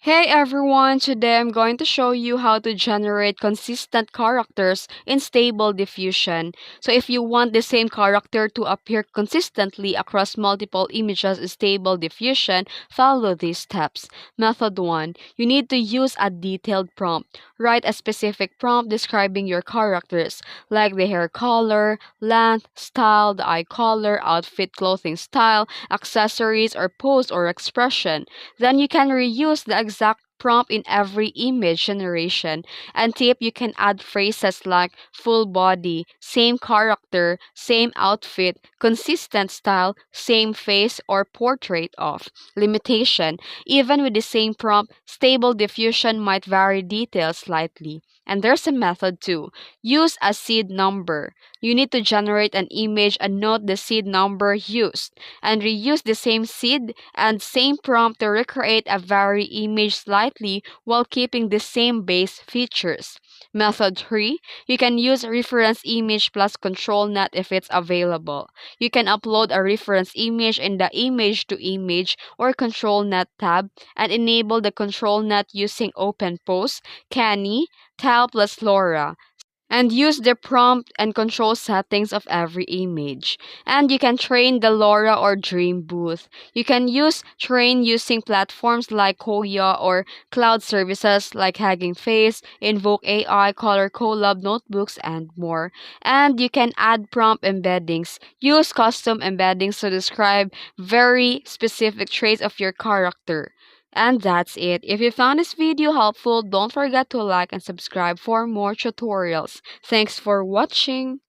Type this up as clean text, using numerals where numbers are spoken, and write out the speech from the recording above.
Hey everyone, today I'm going to show you how to generate consistent characters in Stable Diffusion. So if you want the same character to appear consistently across multiple images in Stable Diffusion, follow these steps. Method 1. You need to use a detailed prompt. Write a specific prompt describing your characters, like the hair color, length, style, the eye color, outfit, clothing style, accessories, or pose or expression. Then you can reuse the exact prompt in every image generation. And tip, you can add phrases like full body, same character, same outfit, consistent style, same face, or portrait of. Limitation. Even with the same prompt, Stable Diffusion might vary details slightly. And there's a method too. Use a seed number. You need to generate an image and note the seed number used, and reuse the same seed and same prompt to recreate a vary image slightly while keeping the same base features. Method 3. You can use reference image plus ControlNet if it's available. You can upload a reference image in the Image to Image or ControlNet tab and enable the ControlNet using OpenPose, Canny, Tile plus LoRA, and use the prompt and control settings of every image. And you can train the LoRa or Dream Booth. You can use train using platforms like Koya or cloud services like Hugging Face, Invoke AI, Color Collab notebooks, and more. And you can add prompt embeddings. Use custom embeddings to describe very specific traits of your character. And that's it. If you found this video helpful, don't forget to like and subscribe for more tutorials. Thanks for watching.